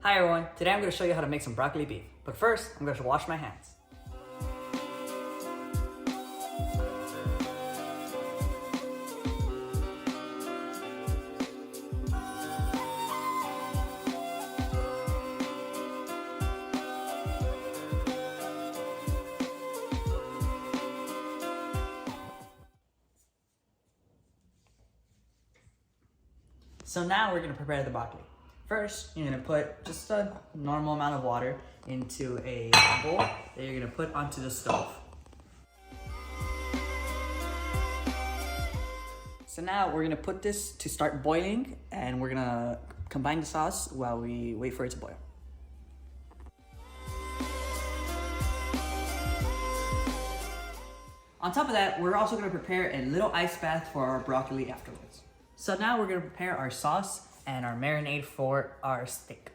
Hi everyone, today I'm going to show you how to make some broccoli beef. But first, I'm going to wash my hands. So now we're going to prepare the broccoli. First, you're going to put just a normal amount of water into a bowl that you're going to put onto the stove. So now we're going to put this to start boiling, and we're going to combine the sauce while we wait for it to boil. On top of that, we're also going to prepare a little ice bath for our broccoli afterwards. So now we're going to prepare our sauce and our marinade for our steak.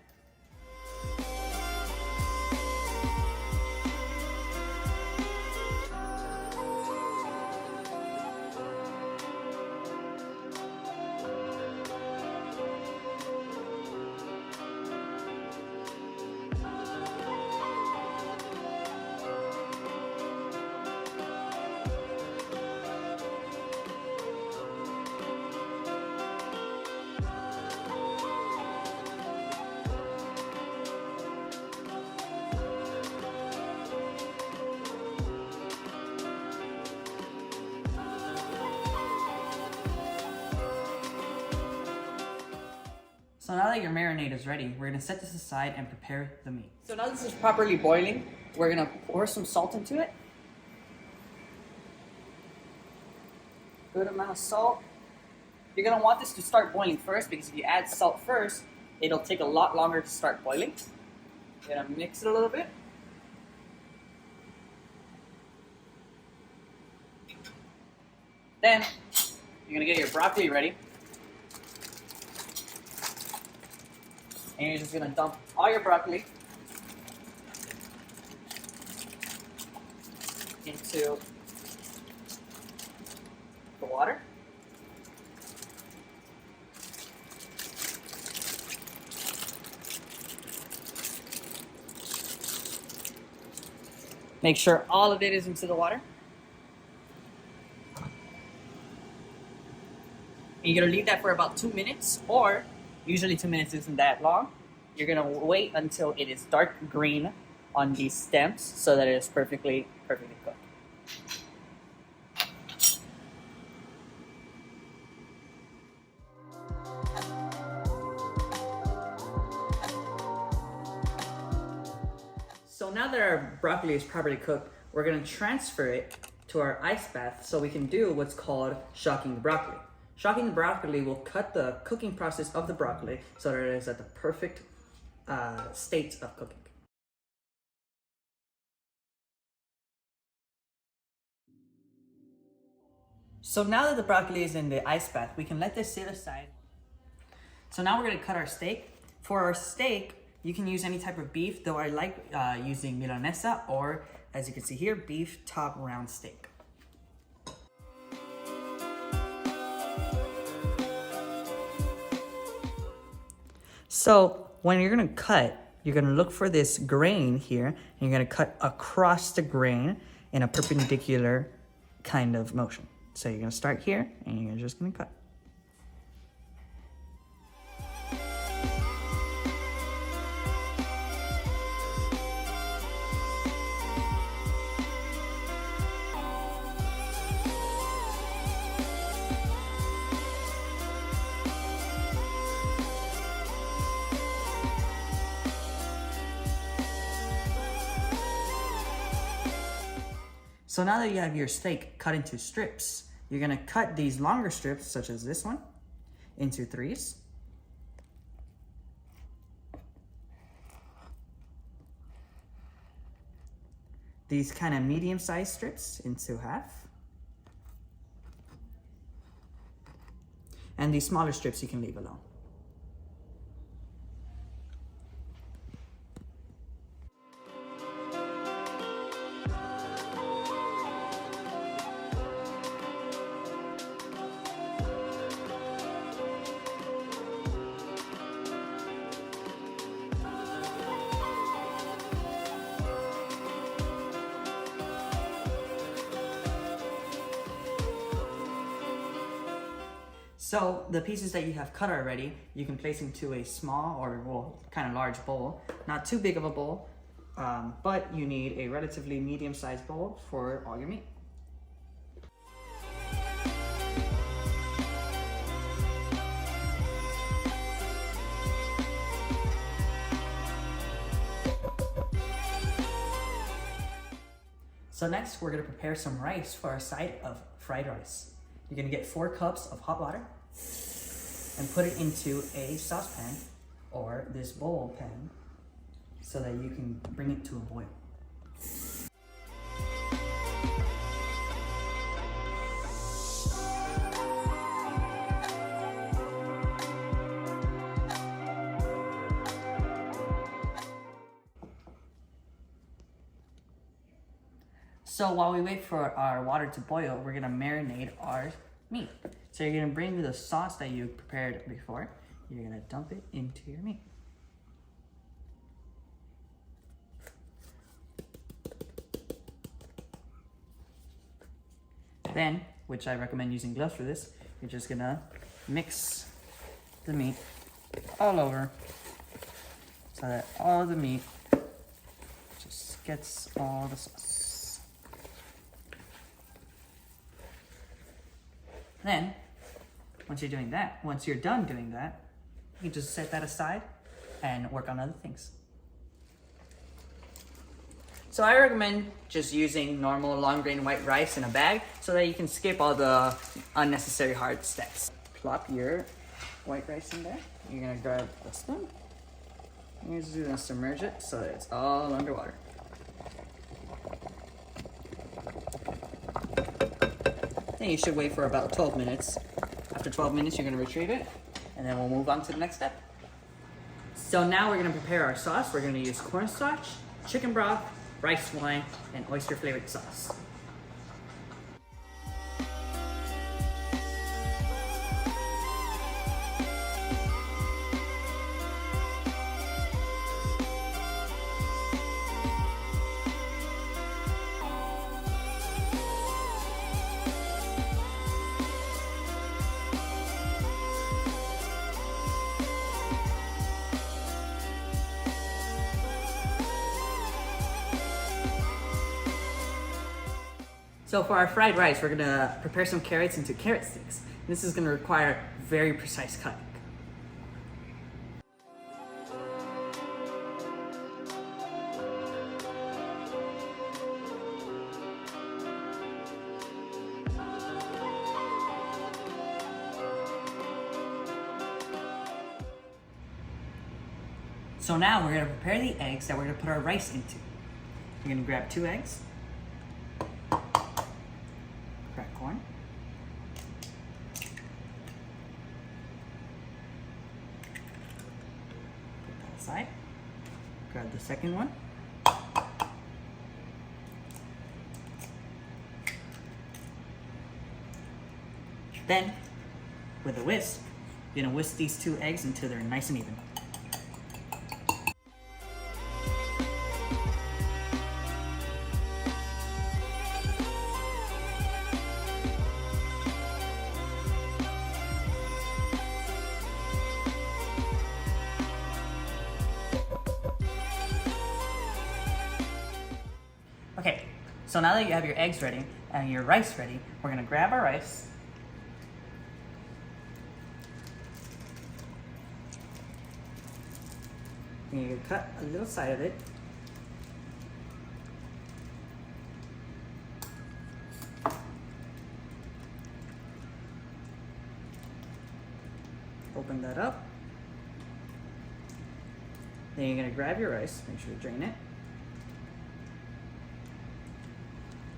So now that your marinade is ready, we're gonna set this aside and prepare the meat. So now this is properly boiling, we're gonna pour some salt into it. Good amount of salt. You're gonna want this to start boiling first, because if you add salt first, it'll take a lot longer to start boiling. You're gonna mix it a little bit. Then, you're gonna get your broccoli ready. And you're just gonna dump all your broccoli into the water. Make sure all of it is into the water. And you're gonna leave that for about 2 minutes, or usually 2 minutes isn't that long. You're gonna wait until it is dark green on these stems so that it is perfectly cooked. So now that our broccoli is properly cooked, we're gonna transfer it to our ice bath so we can do what's called shocking the broccoli. Shocking the broccoli will cut the cooking process of the broccoli so that it is at the perfect state of cooking. So now that the broccoli is in the ice bath, we can let this sit aside. So now we're going to cut our steak. For our steak, you can use any type of beef, though I like using milanesa, or as you can see here, beef top round steak. So when you're gonna cut, you're gonna look for this grain here, and you're gonna cut across the grain in a perpendicular kind of motion. So you're gonna start here, and you're just gonna cut. So now that you have your steak cut into strips, you're gonna cut these longer strips, such as this one, into 3s. These kind of medium-sized strips into half. And these smaller strips you can leave alone. So the pieces that you have cut already, you can place into a small or, well, kind of large bowl. Not too big of a bowl, but you need a relatively medium-sized bowl for all your meat. So next, we're gonna prepare some rice for our side of fried rice. You're gonna get 4 cups of hot water and put it into a saucepan or this bowl pan so that you can bring it to a boil. So while we wait for our water to boil, we're gonna marinate our meat. So you're gonna bring the sauce that you prepared before, you're gonna dump it into your meat. Then, which I recommend using gloves for this, you're just gonna mix the meat all over so that all the meat just gets all the sauce. Then, once you're done doing that, you just set that aside and work on other things. So I recommend just using normal long grain white rice in a bag so that you can skip all the unnecessary hard steps. Plop your white rice in there. You're gonna grab a spoon. You're just gonna submerge it so that it's all underwater. Then you should wait for about 12 minutes. After 12 minutes, you're gonna retrieve it, and then we'll move on to the next step. So now we're gonna prepare our sauce. We're gonna use cornstarch, chicken broth, rice wine, and oyster flavored sauce. So for our fried rice, we're gonna prepare some carrots into carrot sticks. This is gonna require very precise cutting. So now we're gonna prepare the eggs that we're gonna put our rice into. You're gonna grab 2 eggs, cracked corn, put that aside, grab the second one, then with a whisk, you're gonna whisk these 2 eggs until they're nice and even. Okay, so now that you have your eggs ready and your rice ready, we're gonna grab our rice. And you're gonna cut a little side of it. Open that up. Then you're gonna grab your rice, make sure to drain it.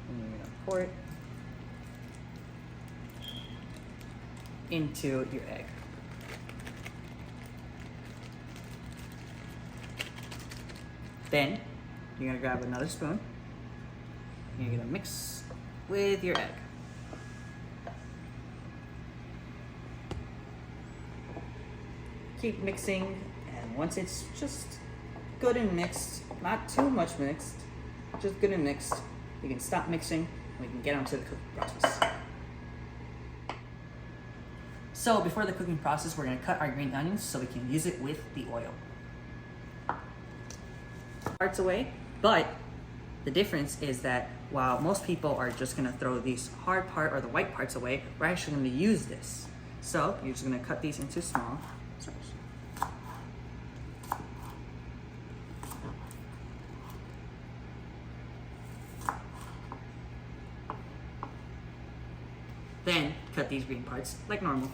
And you're gonna pour it into your egg. Then you're gonna grab another spoon and you're gonna mix with your egg. Keep mixing, and once it's just good and mixed, not too much mixed, just good and mixed, you can stop mixing and we can get on to the cooking process. So before the cooking process, we're gonna cut our green onions so we can use it with the oil. Parts away, but the difference is that while most people are just gonna throw these hard part or the white parts away, we're actually gonna use this. So you're just gonna cut these into small slices. Then cut these green parts like normal.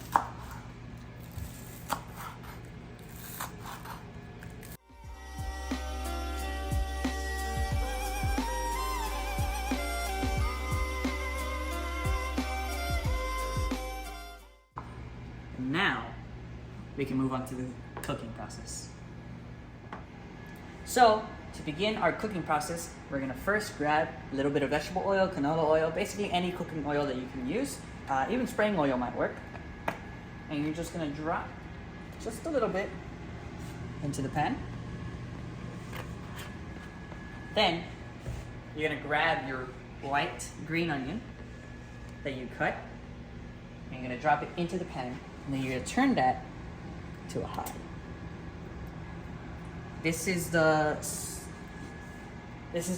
Now we can move on to the cooking process. So to begin our cooking process, we're gonna first grab a little bit of vegetable oil, canola oil, basically any cooking oil that you can use. Even spraying oil might work. And you're just gonna drop just a little bit into the pan. Then you're gonna grab your white green onion that you cut, and you're gonna drop it into the pan, and then you're gonna turn that to a high. This is the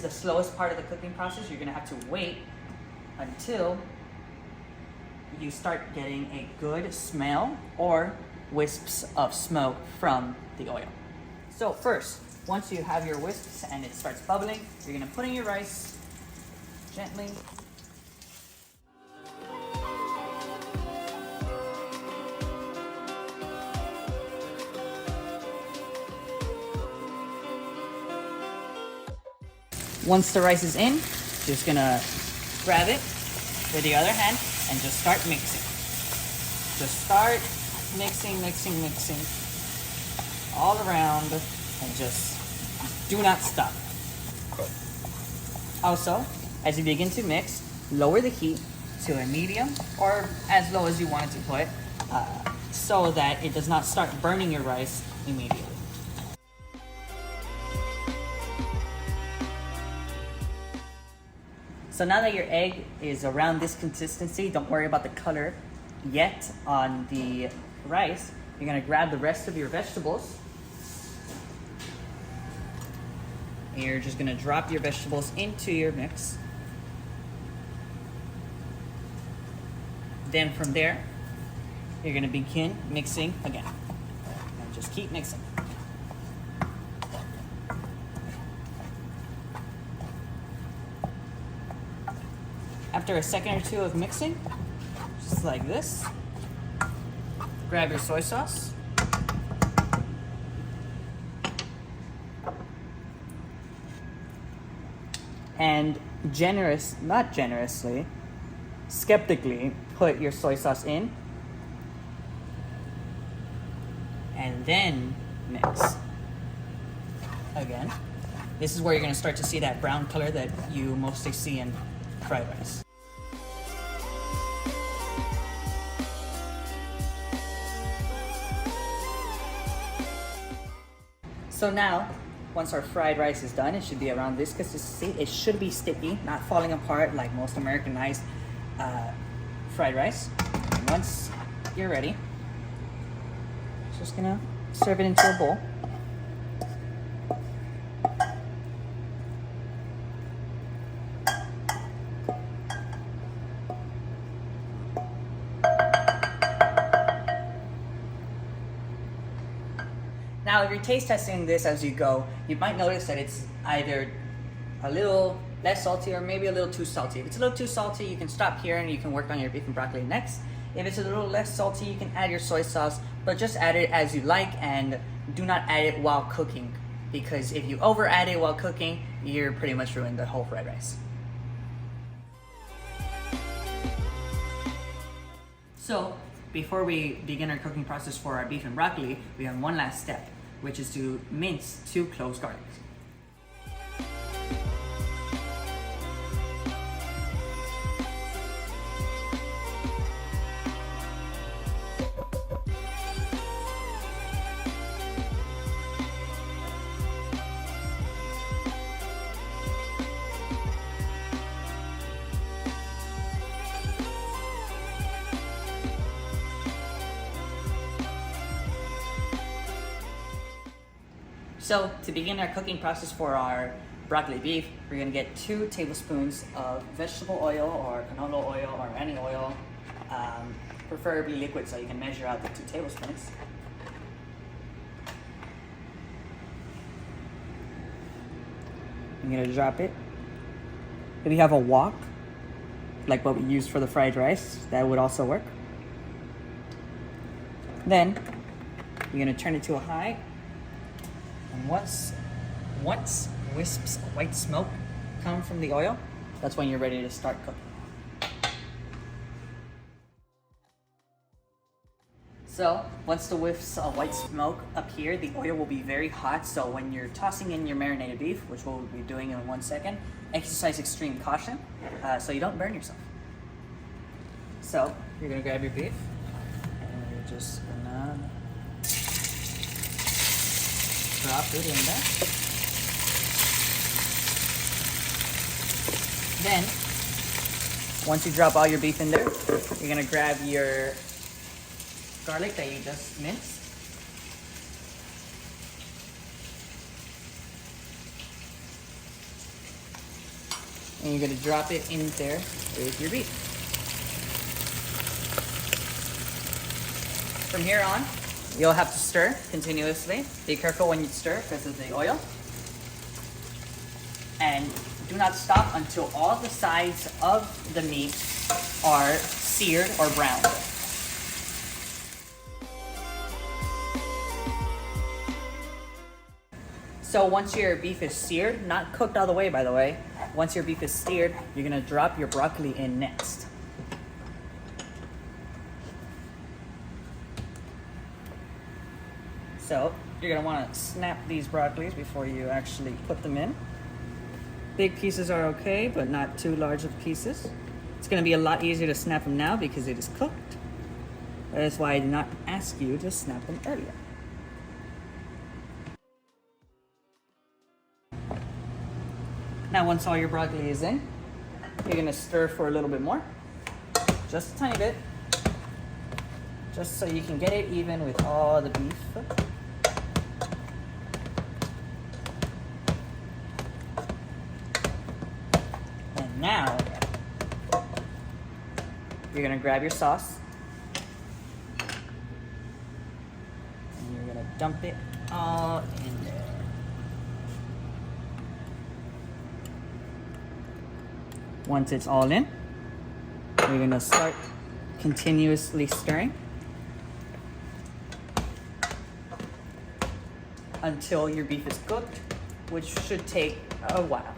slowest part of the cooking process. You're gonna have to wait until you start getting a good smell or wisps of smoke from the oil. So first, once you have your wisps and it starts bubbling, you're gonna put in your rice gently. Once the rice is in, just gonna grab it with the other hand and just start mixing. Just start mixing all around and just do not stop. Also, as you begin to mix, lower the heat to a medium or as low as you want it to put, so that it does not start burning your rice immediately. So now that your egg is around this consistency, don't worry about the color yet on the rice. You're gonna grab the rest of your vegetables. And you're just gonna drop your vegetables into your mix. Then from there, you're gonna begin mixing again. And just keep mixing. After a second or two of mixing, just like this, grab your soy sauce. And not generously, skeptically put your soy sauce in. And then mix. Again. This is where you're gonna start to see that brown color that you mostly see in fried rice. So now, once our fried rice is done, it should be around this consistency. It should be sticky, not falling apart like most Americanized fried rice. And once you're ready, just gonna serve it into a bowl. Now, if you're taste testing this as you go, you might notice that it's either a little less salty or maybe a little too salty. If it's a little too salty, you can stop here and you can work on your beef and broccoli next. If it's a little less salty, you can add your soy sauce, but just add it as you like and do not add it while cooking, because if you over add it while cooking, you're pretty much ruined the whole fried rice. So, before we begin our cooking process for our beef and broccoli, we have one last step, which is to mince 2 cloves garlic. So to begin our cooking process for our broccoli beef, we're gonna get 2 tablespoons of vegetable oil or canola oil or any oil, preferably liquid so you can measure out the 2 tablespoons. I'm gonna drop it. If you have a wok, like what we use for the fried rice, that would also work. Then you're gonna turn it to a high, and once wisps of white smoke come from the oil, that's when you're ready to start cooking. So once the whiffs of white smoke appear, the oil will be very hot. So when you're tossing in your marinated beef, which we'll be doing in 1 second, exercise extreme caution so you don't burn yourself. So you're gonna grab your beef and you're just gonna drop it in there. Then, once you drop all your beef in there, you're gonna grab your garlic that you just minced. And you're gonna drop it in there with your beef. From here on, you'll have to stir continuously. Be careful when you stir because of the oil. And do not stop until all the sides of the meat are seared or browned. So once your beef is seared, not cooked all the way by the way, once your beef is seared, you're gonna drop your broccoli in next. So you're gonna wanna snap these broccolis before you actually put them in. Big pieces are okay, but not too large of pieces. It's gonna be a lot easier to snap them now because it is cooked. That's why I did not ask you to snap them earlier. Now once all your broccoli is in, you're gonna stir for a little bit more. Just a tiny bit. Just so you can get it even with all the beef. And now, you're gonna grab your sauce. And you're gonna dump it all in there. Once it's all in, you're gonna start continuously stirring until your beef is cooked, which should take a while.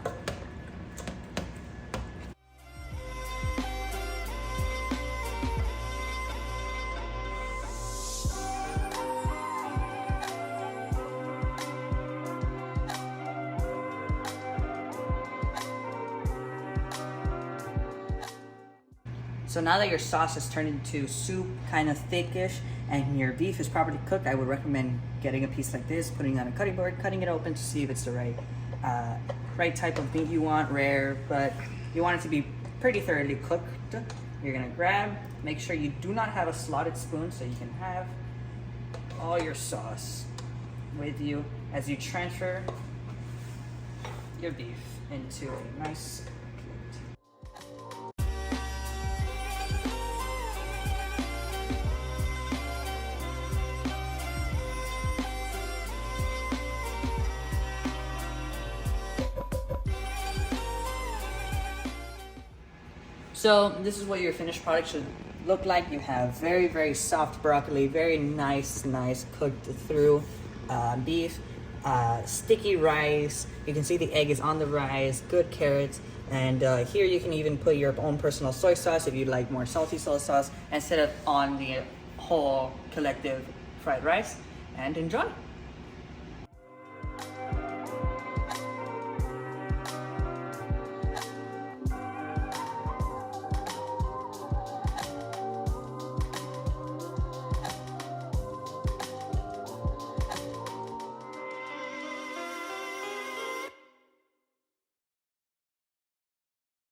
So now that your sauce has turned into soup, kind of thickish, and your beef is properly cooked, I would recommend getting a piece like this, putting it on a cutting board, cutting it open to see if it's the right type of meat you want, rare, but you want it to be pretty thoroughly cooked. You're gonna grab, make sure you do not have a slotted spoon so you can have all your sauce with you as you transfer your beef into a nice plate. So this is what your finished product should look like. You have very, very soft broccoli, very nice cooked through beef, sticky rice. You can see the egg is on the rice, good carrots, and here you can even put your own personal soy sauce if you like more salty soy sauce instead of on the whole collective fried rice, and enjoy.